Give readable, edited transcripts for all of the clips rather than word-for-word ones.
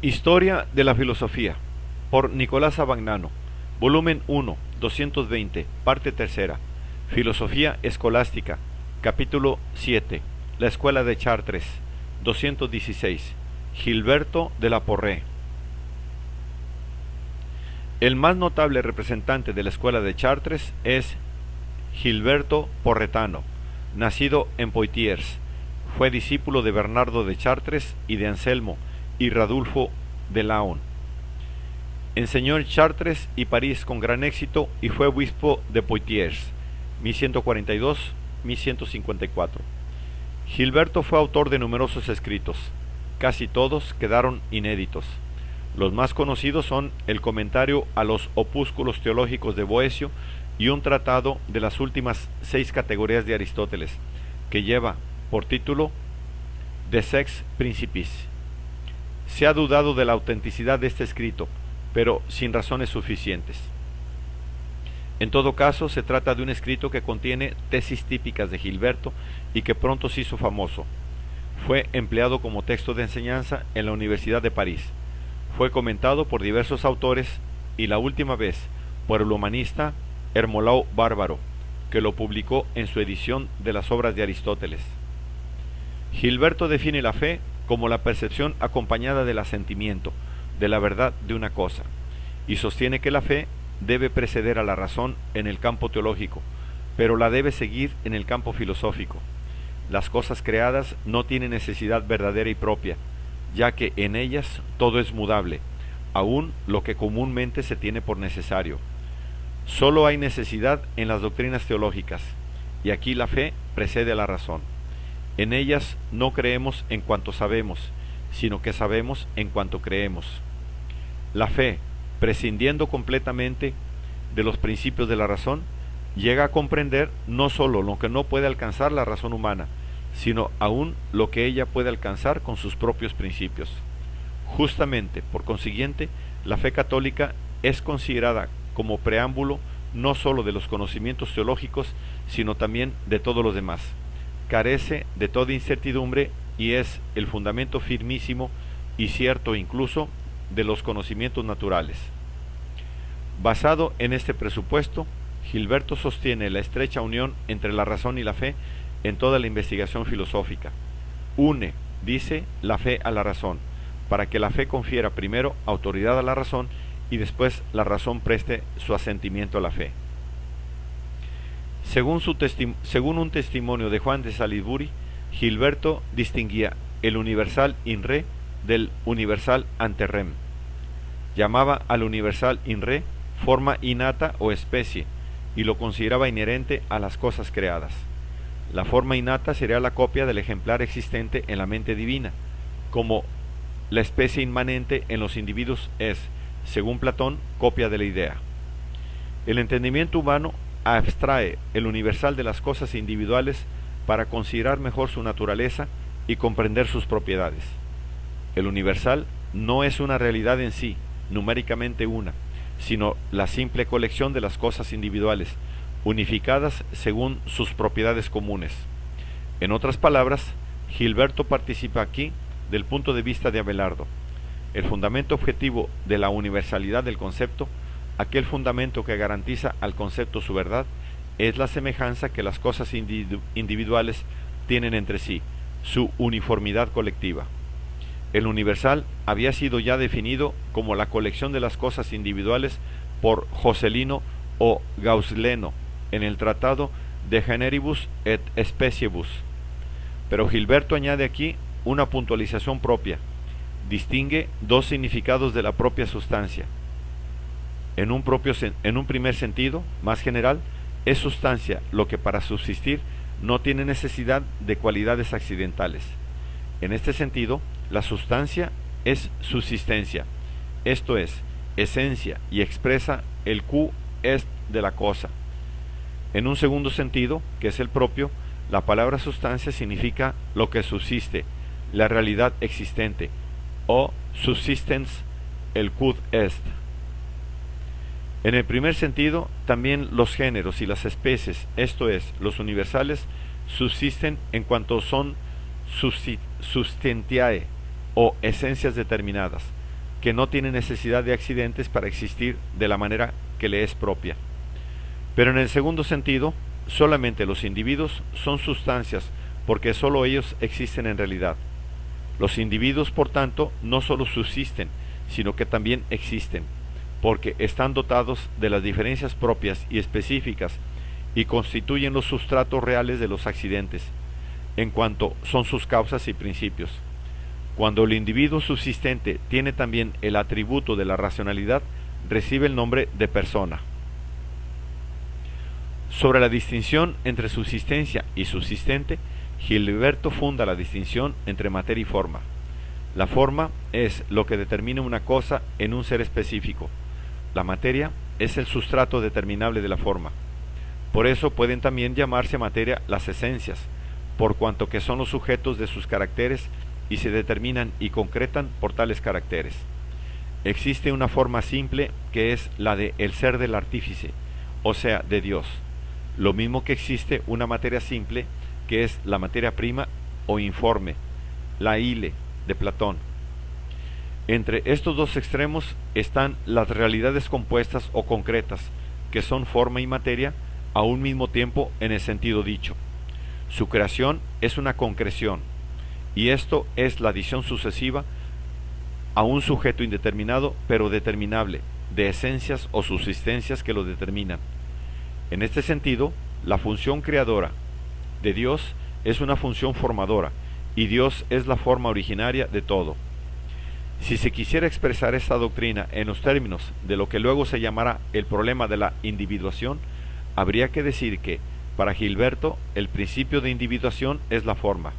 Historia de la filosofía, por Nicolás Abagnano, volumen 1, 220, parte tercera. Filosofía escolástica, capítulo 7, la escuela de Chartres, 216, Gilberto de la Porrée. El más notable representante de la escuela de Chartres es Gilberto Porretano, nacido en Poitiers. Fue discípulo de Bernardo de Chartres y de Anselmo y Radulfo de Laon. Enseñó en Chartres y París con gran éxito y fue obispo de Poitiers, 1142-1154. Gilberto fue autor de numerosos escritos. Casi todos quedaron inéditos. Los más conocidos son el comentario a los opúsculos teológicos de Boecio y un tratado de las últimas 6 categorías de Aristóteles, que lleva por título De Sex Principis. Se ha dudado de la autenticidad de este escrito, pero sin razones suficientes. En todo caso, se trata de un escrito que contiene tesis típicas de Gilberto y que pronto se hizo famoso. Fue empleado como texto de enseñanza en la Universidad de París. Fue comentado por diversos autores y la última vez por el humanista Hermolao Bárbaro, que lo publicó en su edición de las obras de Aristóteles. Gilberto define la fe como la percepción acompañada del asentimiento de la verdad de una cosa, y sostiene que la fe debe preceder a la razón en el campo teológico, pero la debe seguir en el campo filosófico. Las cosas creadas no tienen necesidad verdadera y propia, ya que en ellas todo es mudable, aun lo que comúnmente se tiene por necesario. Solo hay necesidad en las doctrinas teológicas, y aquí la fe precede a la razón. En ellas no creemos en cuanto sabemos, sino que sabemos en cuanto creemos. La fe, prescindiendo completamente de los principios de la razón, llega a comprender no sólo lo que no puede alcanzar la razón humana, sino aún lo que ella puede alcanzar con sus propios principios. Justamente, por consiguiente, la fe católica es considerada como preámbulo no sólo de los conocimientos teológicos, sino también de todos los demás. Carece de toda incertidumbre y es el fundamento firmísimo y cierto incluso de los conocimientos naturales. Basado en este presupuesto, Gilberto sostiene la estrecha unión entre la razón y la fe en toda la investigación filosófica. Une, dice, la fe a la razón, para que la fe confiera primero autoridad a la razón y después la razón preste su asentimiento a la fe. Según un testimonio de Juan de Salisbury, Gilberto distinguía el universal in re del universal ante rem. Llamaba al universal in re forma innata o especie y lo consideraba inherente a las cosas creadas. La forma innata sería la copia del ejemplar existente en la mente divina, como la especie inmanente en los individuos es, según Platón, copia de la idea. El entendimiento humano abstrae el universal de las cosas individuales para considerar mejor su naturaleza y comprender sus propiedades. El universal no es una realidad en sí, numéricamente una, sino la simple colección de las cosas individuales, unificadas según sus propiedades comunes. En otras palabras, Gilberto participa aquí del punto de vista de Abelardo. El fundamento objetivo de la universalidad del concepto, aquel fundamento que garantiza al concepto su verdad, es la semejanza que las cosas individuales tienen entre sí, su uniformidad colectiva. El universal había sido ya definido como la colección de las cosas individuales por Joselino o Gausleno en el tratado De Generibus et Speciebus. Pero Gilberto añade aquí una puntualización propia. Distingue dos significados de la propia sustancia. En un primer sentido, más general, es sustancia lo que para subsistir no tiene necesidad de cualidades accidentales. En este sentido, la sustancia es subsistencia, esto es, esencia y expresa el Q est de la cosa. En un segundo sentido, que es el propio, la palabra sustancia significa lo que subsiste, la realidad existente, o subsistens, el quod est. En el primer sentido, también los géneros y las especies, esto es, los universales, subsisten en cuanto son substantiae o esencias determinadas, que no tiene necesidad de accidentes para existir de la manera que le es propia. Pero en el segundo sentido, solamente los individuos son sustancias porque sólo ellos existen en realidad. Los individuos, por tanto, no sólo subsisten, sino que también existen, porque están dotados de las diferencias propias y específicas y constituyen los sustratos reales de los accidentes, en cuanto son sus causas y principios. Cuando el individuo subsistente tiene también el atributo de la racionalidad, recibe el nombre de persona. Sobre la distinción entre subsistencia y subsistente, Gilberto funda la distinción entre materia y forma. La forma es lo que determina una cosa en un ser específico. La materia es el sustrato determinable de la forma. Por eso pueden también llamarse materia las esencias, por cuanto que son los sujetos de sus caracteres y se determinan y concretan por tales caracteres. Existe una forma simple que es la de el ser del artífice, o sea, de Dios. Lo mismo que existe una materia simple que es la materia prima o informe, la hile de Platón. Entre estos dos extremos están las realidades compuestas o concretas, que son forma y materia a un mismo tiempo en el sentido dicho. Su creación es una concreción, y esto es la adición sucesiva a un sujeto indeterminado pero determinable, de esencias o subsistencias que lo determinan. En este sentido, la función creadora de Dios es una función formadora, y Dios es la forma originaria de todo. Si se quisiera expresar esta doctrina en los términos de lo que luego se llamará el problema de la individuación, habría que decir que, para Gilberto, el principio de individuación es la forma.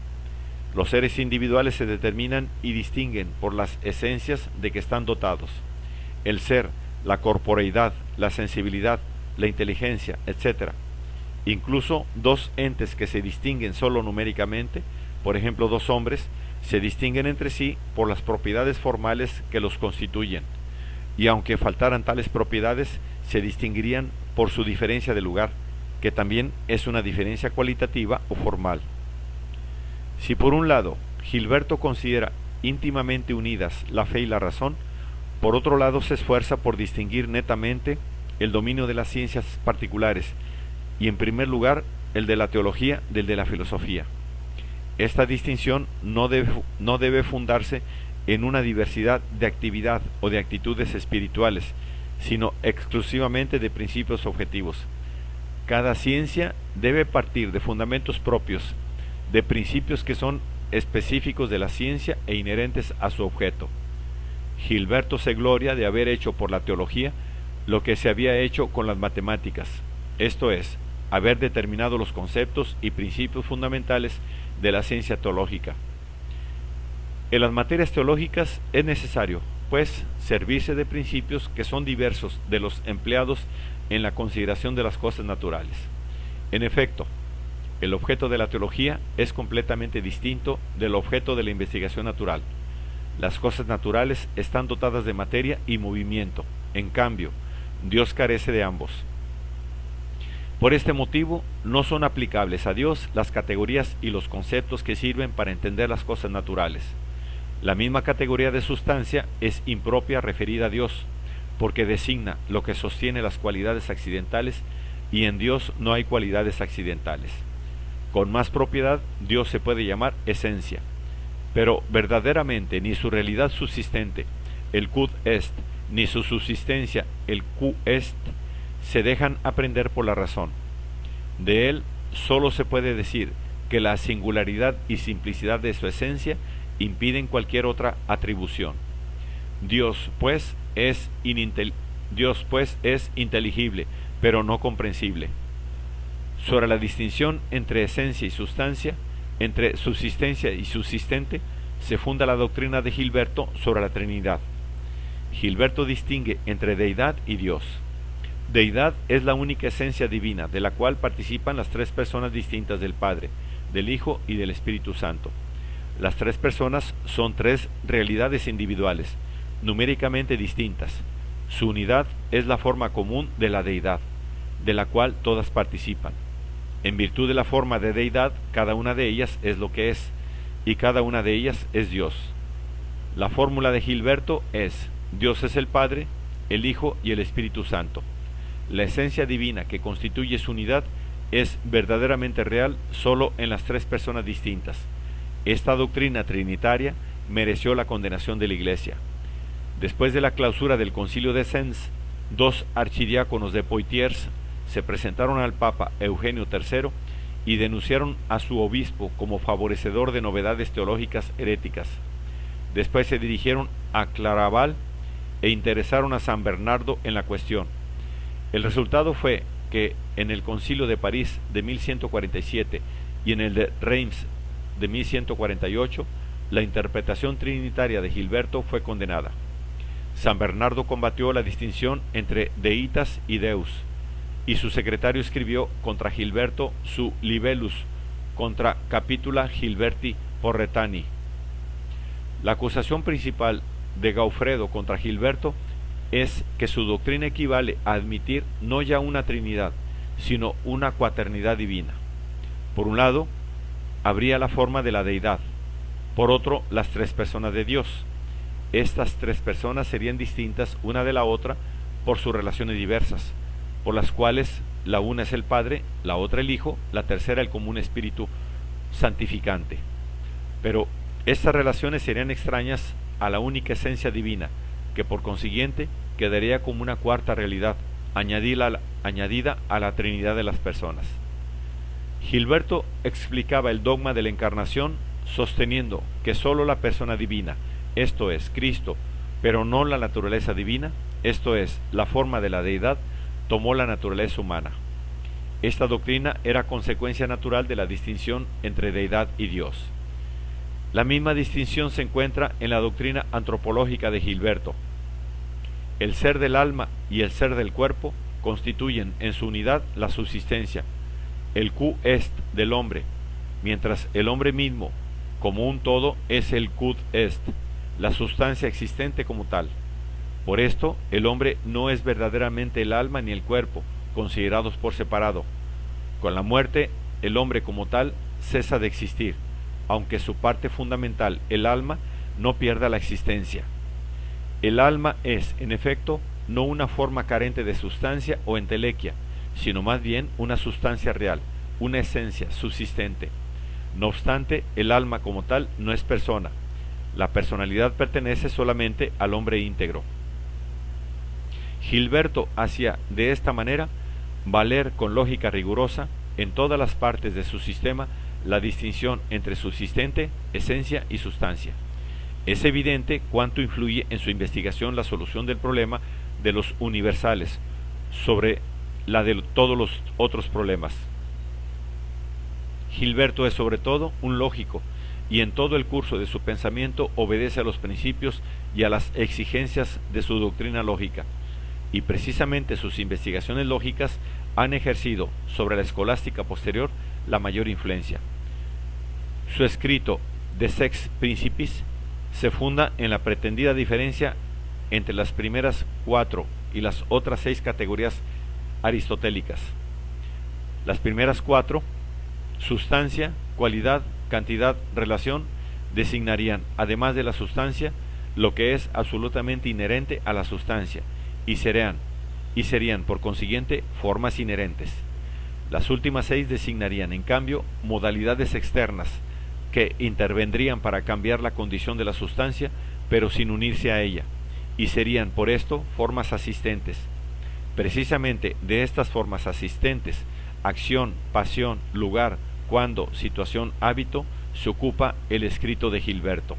Los seres individuales se determinan y distinguen por las esencias de que están dotados. El ser, la corporeidad, la sensibilidad, la inteligencia, etc. Incluso dos entes que se distinguen solo numéricamente, por ejemplo 2 hombres, se distinguen entre sí por las propiedades formales que los constituyen, y aunque faltaran tales propiedades, se distinguirían por su diferencia de lugar, que también es una diferencia cualitativa o formal. Si por un lado Gilberto considera íntimamente unidas la fe y la razón, por otro lado se esfuerza por distinguir netamente el dominio de las ciencias particulares, y en primer lugar el de la teología del de la filosofía. Esta distinción no debe fundarse en una diversidad de actividad o de actitudes espirituales, sino exclusivamente de principios objetivos. Cada ciencia debe partir de fundamentos propios, de principios que son específicos de la ciencia e inherentes a su objeto. Gilberto se gloria de haber hecho por la teología lo que se había hecho con las matemáticas, esto es, haber determinado los conceptos y principios fundamentales de la ciencia teológica. En las materias teológicas es necesario, pues, servirse de principios que son diversos de los empleados en la consideración de las cosas naturales. En efecto, el objeto de la teología es completamente distinto del objeto de la investigación natural. Las cosas naturales están dotadas de materia y movimiento, en cambio, Dios carece de ambos. Por este motivo, no son aplicables a Dios las categorías y los conceptos que sirven para entender las cosas naturales. La misma categoría de sustancia es impropia referida a Dios, porque designa lo que sostiene las cualidades accidentales, y en Dios no hay cualidades accidentales. Con más propiedad, Dios se puede llamar esencia, pero verdaderamente ni su realidad subsistente, el quod est, ni su subsistencia, el qui est, se dejan aprender por la razón. De él sólo se puede decir que la singularidad y simplicidad de su esencia impiden cualquier otra atribución. Dios pues es inteligible, pero no comprensible. Sobre la distinción entre esencia y sustancia, entre subsistencia y subsistente, se funda la doctrina de Gilberto sobre la Trinidad. Gilberto distingue entre deidad y Dios. Deidad es la única esencia divina, de la cual participan las 3 personas distintas del Padre, del Hijo y del Espíritu Santo. Las 3 personas son 3 realidades individuales, numéricamente distintas. Su unidad es la forma común de la deidad, de la cual todas participan. En virtud de la forma de deidad, cada una de ellas es lo que es, y cada una de ellas es Dios. La fórmula de Gilberto es: Dios es el Padre, el Hijo y el Espíritu Santo. La esencia divina que constituye su unidad es verdaderamente real solo en las tres personas distintas. Esta doctrina trinitaria mereció la condenación de la Iglesia. Después de la clausura del Concilio de Sens, dos archidiáconos de Poitiers se presentaron al Papa Eugenio III y denunciaron a su obispo como favorecedor de novedades teológicas heréticas. Después se dirigieron a Claraval e interesaron a San Bernardo en la cuestión. El resultado fue que en el Concilio de París de 1147 y en el de Reims de 1148, la interpretación trinitaria de Gilberto fue condenada. San Bernardo combatió la distinción entre deitas y deus, y su secretario escribió contra Gilberto su Libellus contra Capitula Gilberti Porretani. La acusación principal de Gaufredo contra Gilberto es que su doctrina equivale a admitir no ya una trinidad, sino una cuaternidad divina. Por un lado, habría la forma de la deidad, por otro, las tres personas de Dios. Estas tres personas serían distintas una de la otra por sus relaciones diversas, por las cuales la una es el Padre, la otra el Hijo, la tercera el común Espíritu santificante. Pero estas relaciones serían extrañas a la única esencia divina, que por consiguiente quedaría como una cuarta realidad, añadida a la Trinidad de las personas. Gilberto explicaba el dogma de la encarnación sosteniendo que sólo la persona divina, esto es, Cristo, pero no la naturaleza divina, esto es, la forma de la deidad, tomó la naturaleza humana. Esta doctrina era consecuencia natural de la distinción entre deidad y Dios. La misma distinción se encuentra en la doctrina antropológica de Gilberto. El ser del alma y el ser del cuerpo constituyen en su unidad la subsistencia, el Q est del hombre, mientras el hombre mismo, como un todo, es el Quod est, la sustancia existente como tal. Por esto, el hombre no es verdaderamente el alma ni el cuerpo, considerados por separado. Con la muerte, el hombre como tal cesa de existir, aunque su parte fundamental, el alma, no pierda la existencia. El alma es, en efecto, no una forma carente de sustancia o entelequia, sino más bien una sustancia real, una esencia subsistente. No obstante, el alma como tal no es persona. La personalidad pertenece solamente al hombre íntegro. Gilberto hacía de esta manera valer con lógica rigurosa en todas las partes de su sistema la distinción entre subsistente, esencia y sustancia. Es evidente cuánto influye en su investigación la solución del problema de los universales sobre la de todos los otros problemas. Gilberto es sobre todo un lógico y en todo el curso de su pensamiento obedece a los principios y a las exigencias de su doctrina lógica, y precisamente sus investigaciones lógicas han ejercido sobre la escolástica posterior la mayor influencia. Su escrito De Sex Principis se funda en la pretendida diferencia entre las primeras 4 y las otras 6 categorías aristotélicas. Las primeras 4, sustancia, cualidad, cantidad, relación, designarían, además de la sustancia, lo que es absolutamente inherente a la sustancia, y serían, por consiguiente, formas inherentes. Las últimas 6 designarían, en cambio, modalidades externas, que intervendrían para cambiar la condición de la sustancia, pero sin unirse a ella, y serían, por esto, formas asistentes. Precisamente de estas formas asistentes, acción, pasión, lugar, cuando, situación, hábito, se ocupa el escrito de Gilberto.